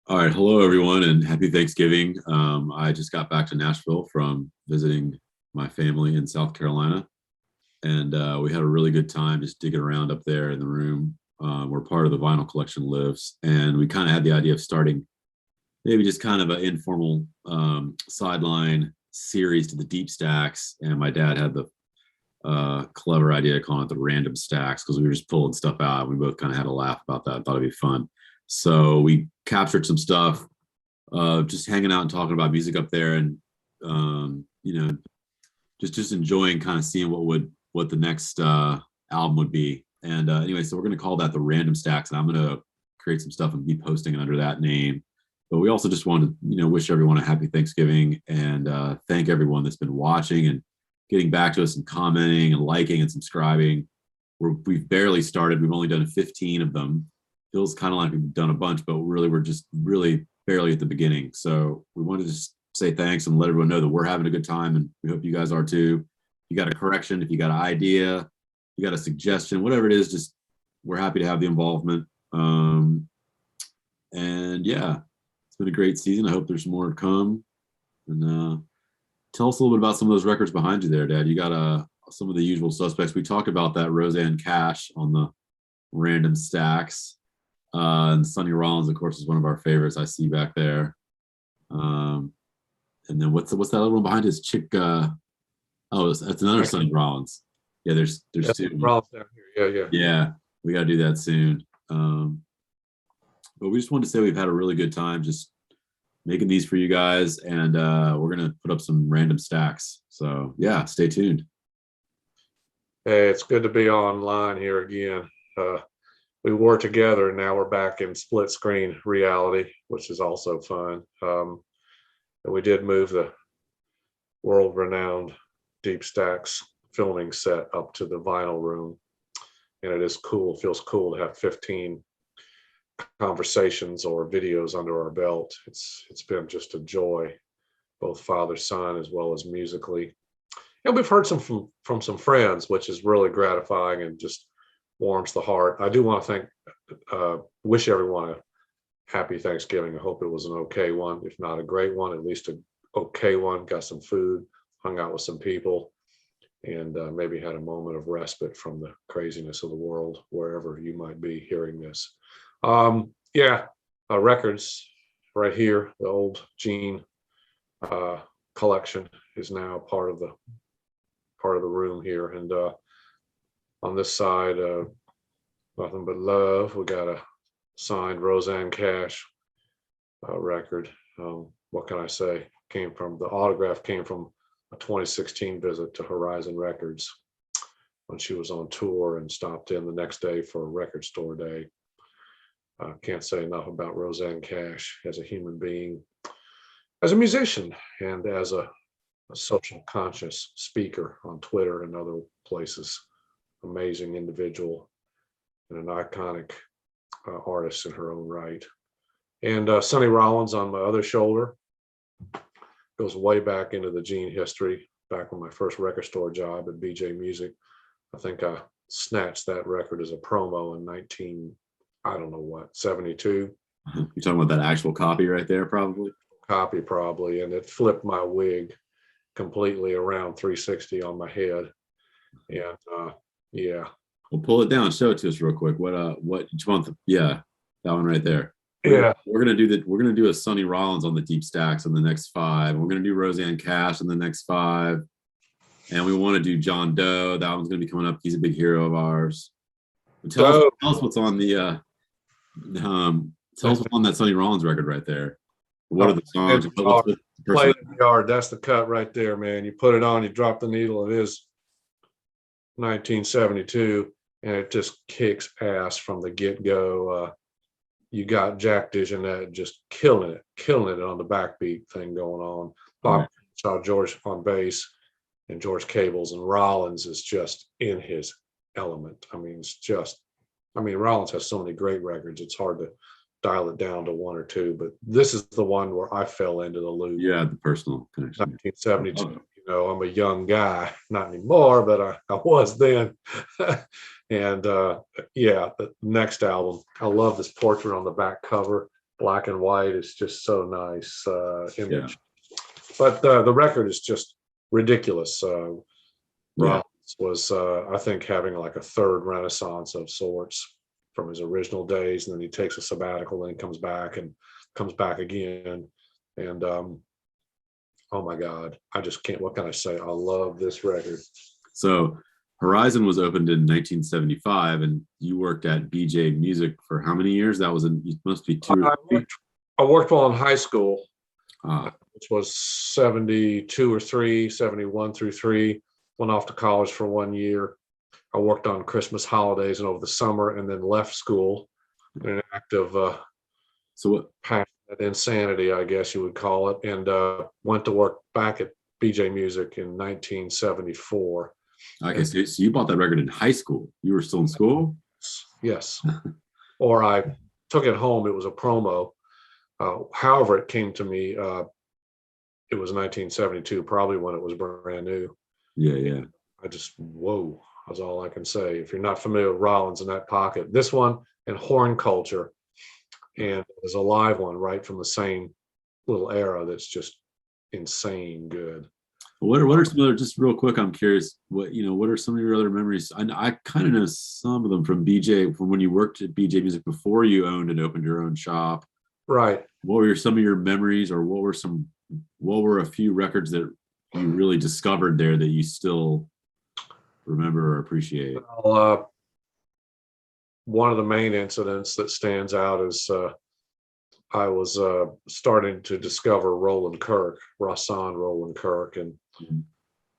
All right, hello everyone, and happy Thanksgiving. I just got back to Nashville from visiting my family in South Carolina, and we had a really good time just digging around up there in the room where part of the vinyl collection lives. And we kind of had the idea of starting maybe just kind of an informal sideline series to the deep stacks. And my dad had the clever idea of calling it the random stacks because we were just pulling stuff out. We both kind of had a laugh about that and thought it'd be fun. So we captured some stuff, just hanging out and talking about music up there, and just enjoying kind of seeing what the next album would be. And anyway, so we're going to call that the Random Stacks, and I'm going to create some stuff and be posting it under that name. But we also just wanted to wish everyone a happy Thanksgiving and thank everyone that's been watching and getting back to us and commenting and liking and subscribing. We've barely started. We've only done 15 of them. Feels kind of like we've done a bunch, but really we're just really barely at the beginning. So we wanted to just say thanks and let everyone know that we're having a good time, and we hope you guys are too. If you got a correction, if you got an idea, you got a suggestion, whatever it is, just we're happy to have the involvement. And yeah, it's been a great season. I hope there's more to come. And tell us a little bit about some of those records behind you there, Dad. You got some of the usual suspects. We talked about that ROSANNE Cash on the Random Stacks. And SONNY ROLLINS, of course, is one of our favorites. I see back there. And then what's that other one behind his chick? That's another SONNY ROLLINS. Yeah, there's two. Rollins down here. Yeah. Yeah, we got to do that soon. But we just wanted to say we've had a really good time just making these for you guys, and we're gonna put up some random stacks. So yeah, stay tuned. Hey, it's good to be online here again. We were together, and now we're back in split screen reality, which is also fun. And we did move the world-renowned Deep Stacks filming set up to the vinyl room, and it is cool. It feels cool to have 15 conversations or videos under our belt. It's been just a joy, both father son as well as musically. And we've heard some from some friends, which is really gratifying and just warms the heart. I do want to wish everyone a happy Thanksgiving. I hope it was an okay one, if not a great one, at least an okay one. Got some food, hung out with some people, and maybe had a moment of respite from the craziness of the world, wherever you might be hearing this. Records right here. The old Gene collection is now part of the room here, and on this side, Nothing But Love. We got a signed ROSANNE Cash record. What can I say? The autograph came from a 2016 visit to Horizon Records when she was on tour, and stopped in the next day for a record store day. Can't say enough about ROSANNE Cash as a human being, as a musician, and as a social conscious speaker on Twitter and other places. Amazing individual and an iconic artist in her own right. And SONNY ROLLINS on my other shoulder goes way back into the Gene history. Back when my first record store job at BJ Music, I think I snatched that record as a promo in 72. You're talking about that actual copy right there, probably? Copy, probably. And it flipped my wig completely around 360 on my head. And yeah. Well, pull it down, show it to us real quick. What each month? Yeah, that one right there. Yeah. We're gonna do a SONNY ROLLINS on the deep stacks on the next 5. We're gonna do ROSANNE Cash on the next 5. And we want to do John Doe. That one's gonna be coming up. He's a big hero of ours. Tell us what's on the tell us what's on that SONNY ROLLINS record right there. What are the songs? Play in the yard. That's the cut right there, man. You put it on, you drop the needle. It is 1972, and it just kicks ass from the get-go. You got Jack DeJohnette just killing it on the backbeat thing going on. Bob saw George on bass, and George Cables, and Rollins is just in his element. Rollins has so many great records, it's hard to dial it down to one or two, but this is the one where I fell into the loop. Yeah, the personal connection. 1972. I'm a young guy, not anymore, but I was then. And the next album, I love this portrait on the back cover. black and white is just so nice Yeah. image. But the record is just ridiculous. Yeah. Rollins was, I think, having like a third renaissance of sorts from his original days, and then he takes a sabbatical, and comes back again. And oh my God, I just can't. What can I say? I love this record. So Horizon was opened in 1975, and you worked at BJ Music for how many years? That was it must be two or three. I worked while in high school, Ah, which was 72 or 3, 71 through 3. Went off to college for 1 year. I worked on Christmas holidays and over the summer, and then left school in an act of so what? passionate insanity, I guess you would call it, and went to work back at BJ Music in 1974. Okay, so you bought that record in high school. You were still in school? Yes. Or I took it home. It was a promo. However, it came to me. It was 1972, probably when it was brand new. Yeah, yeah. I just, whoa, that's all I can say. If you're not familiar with Rollins in that pocket, this one and Horn Culture, and there's a live one right from the same little era that's just insane good. What are some other, just real quick, I'm curious, what are some of your other memories? I kind of know some of them from BJ, from when you worked at BJ Music before you owned and opened your own shop. Right. What were some of your memories, or what were a few records that you really discovered there that you still remember or appreciate? Well, one of the main incidents that stands out is I was starting to discover Roland KIRK, RAHSAAN Roland KIRK, and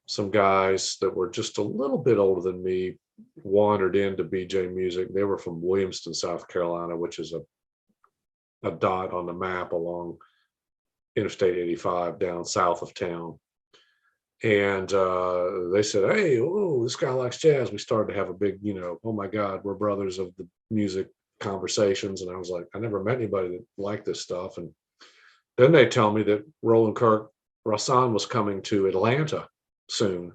some guys that were just a little bit older than me wandered into BJ Music. They were from Williamston, South Carolina, which is a dot on the map along Interstate 85 down south of town. And they said, hey, oh, this guy likes jazz. We started to have a big, oh my God, we're brothers of the music conversations. And I was like, I never met anybody that liked this stuff. And then they tell me that Roland KIRK, RAHSAAN was coming to Atlanta soon.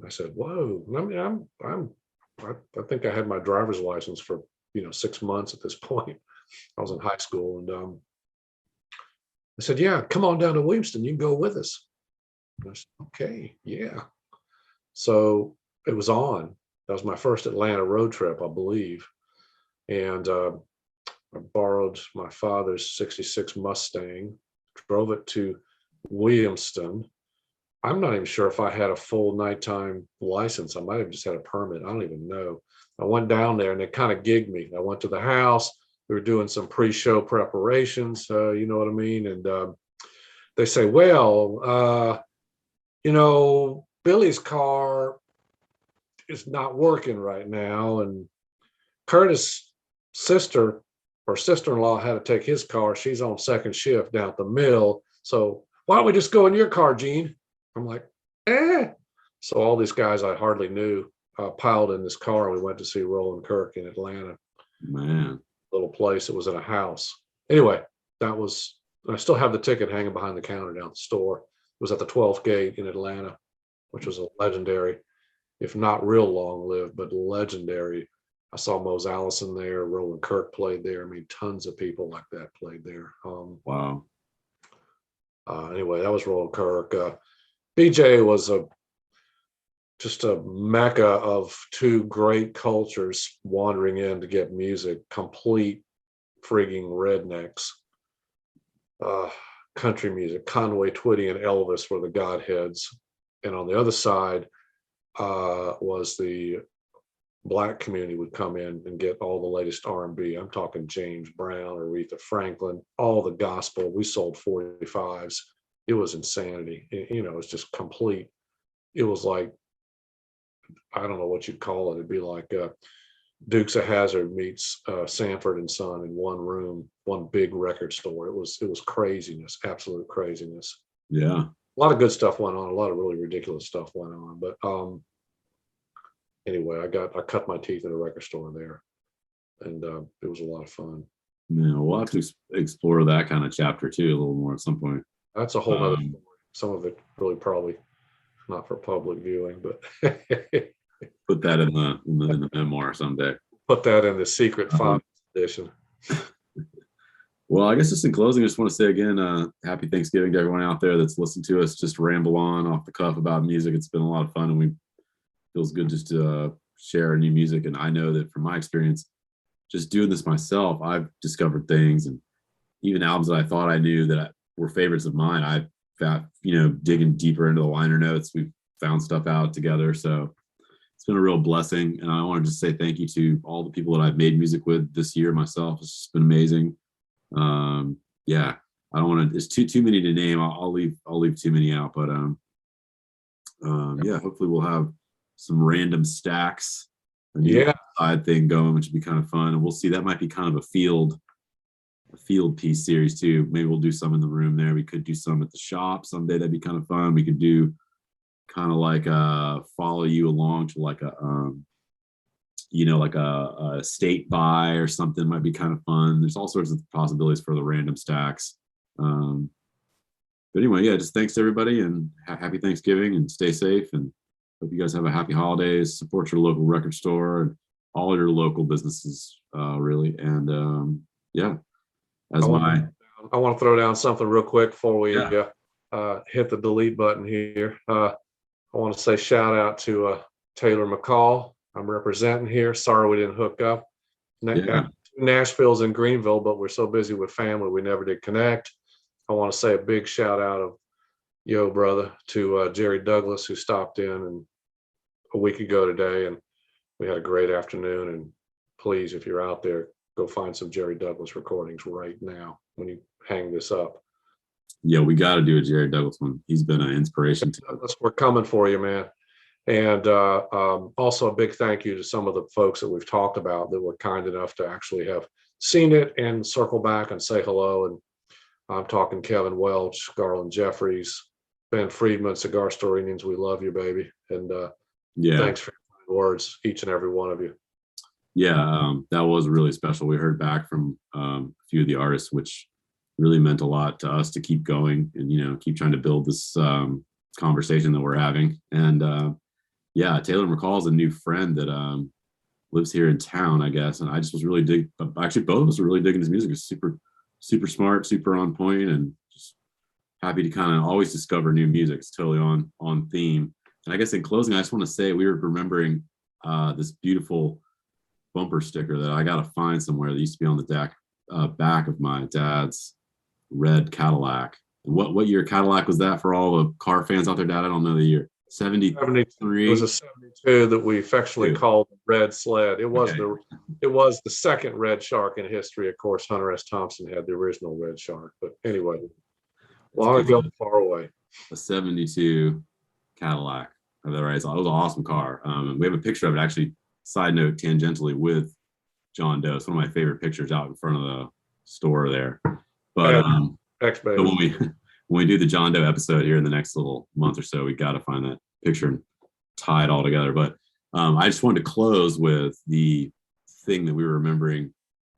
I said, whoa. I mean, I think I had my driver's license for 6 months at this point. I was in high school, and I said, yeah, come on down to Williamston. You can go with us. And I said, okay, yeah. So it was on. That was my first Atlanta road trip, I believe. And I borrowed my father's 66 Mustang, drove it to Williamston. I'm not even sure if I had a full nighttime license. I might have just had a permit. I don't even know. I went down there and they kind of gigged me. I went to the house. We were doing some pre-show preparations, you know what I mean? And they say, well, Billy's car is not working right now. And Curtis' sister or sister-in-law had to take his car. She's on second shift down at the mill. So why don't we just go in your car, Gene? I'm like, eh. So all these guys I hardly knew piled in this car. We went to see Roland KIRK in Atlanta. Man. Little place. It was in a house. Anyway, I still have the ticket hanging behind the counter down at the store. It was at the 12th gate in Atlanta, which was a legendary, if not real long-lived, but legendary. I saw Mose Allison there. Roland KIRK played there. I mean, tons of people like that played there. Wow. Anyway, that was Roland KIRK. BJ was just a mecca of two great cultures wandering in to get music. Complete frigging rednecks. Country music. Conway Twitty and Elvis were the godheads, and on the other side was the Black community would come in and get all the latest R&B. I'm talking James Brown, Aretha Franklin, all the gospel. We sold 45s. It was insanity. It's just complete. It was like, I don't know what you'd call it. It'd be like Dukes of Hazzard meets Sanford and Son in one room, one big record store. It was craziness, absolute craziness. Yeah. A lot of good stuff went on. A lot of really ridiculous stuff went on. But anyway, I cut my teeth at a record store there, and it was a lot of fun. Yeah, we'll have to explore that kind of chapter too a little more at some point. That's a whole other story. Some of it really probably not for public viewing, but put that in the memoir someday. Put that in the secret 5 edition. Well, I guess just in closing, I just want to say again, happy Thanksgiving to everyone out there that's listened to us just ramble on off the cuff about music. It's been a lot of fun, and we feels good just to share new music. And I know that from my experience, just doing this myself, I've discovered things, and even albums that I thought I knew that were favorites of mine. I found, digging deeper into the liner notes, we've found stuff out together. So it's been a real blessing. And I want to just say thank you to all the people that I've made music with this year myself. It's just been amazing. Yeah, I don't want to, it's too many to name. I'll leave too many out, but yeah, hopefully we'll have some random stacks, a new side thing going, which would be kind of fun. And we'll see, that might be kind of a field piece series too. Maybe we'll do some in the room there. We could do some at the shop someday. That'd be kind of fun. We could do kind of like follow you along to like a like a state buy or something. Might be kind of fun. There's all sorts of possibilities for the random stacks. But anyway, yeah, just thanks to everybody, and happy Thanksgiving, and stay safe, and hope you guys have a happy holidays. Support your local record store and all your local businesses, really. And yeah, I want to throw down something real quick before we hit the delete button here. I want to say shout out to Taylor McCall. I'm representing here. Sorry we didn't hook up. Nashville's in Greenville, but we're so busy with family we never did connect. I want to say a big shout out of yo brother to Jerry Douglas, who stopped in a week ago today, and we had a great afternoon. And please, if you're out there, go find some Jerry Douglas recordings right now when you hang this up. Yeah, we got to do a Jerry Douglas one. He's been an inspiration to us. We're coming for you, man. And also a big thank you to some of the folks that we've talked about that were kind enough to actually have seen it and circle back and say hello. And I'm talking Kevin Welch, Garland Jeffries, Ben Friedman, Cigar Store Indians. We love you, baby. And thanks for your words, each and every one of you. Yeah, that was really special. We heard back from a few of the artists, which really meant a lot to us to keep going and, keep trying to build this conversation that we're having. And yeah, Taylor McCall is a new friend that lives here in town, I guess. And I just was really actually both of us were really digging his music. It's super, super smart, super on point, and just happy to kind of always discover new music. It's totally on theme. And I guess in closing, I just want to say we were remembering this beautiful bumper sticker that I got to find somewhere that used to be on the back of my dad's red Cadillac. And what year Cadillac was that for all the car fans out there, Dad? I don't know the year. 73. It was a 72 that we affectionately called Red Sled. It was the second Red Shark in history. Of course, Hunter S. Thompson had the original Red Shark. But anyway, long ago, far away. A 72 Cadillac. Is that right? It was an awesome car. We have a picture of it, actually, side note, tangentially, with John Doe. It's one of my favorite pictures out in front of the store there. But when we do the John Doe episode here in the next little month or so, we got to find that picture and tie it all together. But I just wanted to close with the thing that we were remembering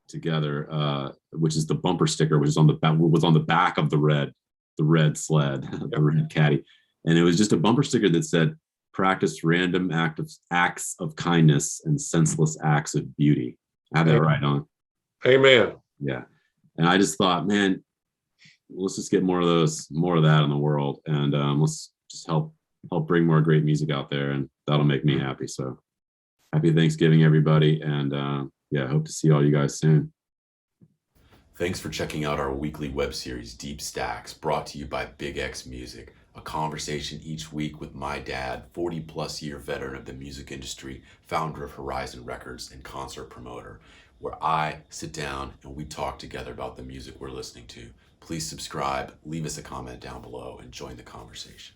together, which is the bumper sticker, which is on the back of the red sled, the red caddy. And it was just a bumper sticker that said, "Practice random acts of kindness and senseless acts of beauty." I have that right on. Amen. Yeah. And I just thought, man, let's just get more of that in the world, and let's just help bring more great music out there, and that'll make me happy. So happy Thanksgiving, everybody, and hope to see all you guys soon. Thanks for checking out our weekly web series, Deep Stacks, brought to you by Big X Music, a conversation each week with my dad, 40-plus year veteran of the music industry, founder of Horizon Records and concert promoter, where I sit down and we talk together about the music we're listening to. Please subscribe, leave us a comment down below, and join the conversation.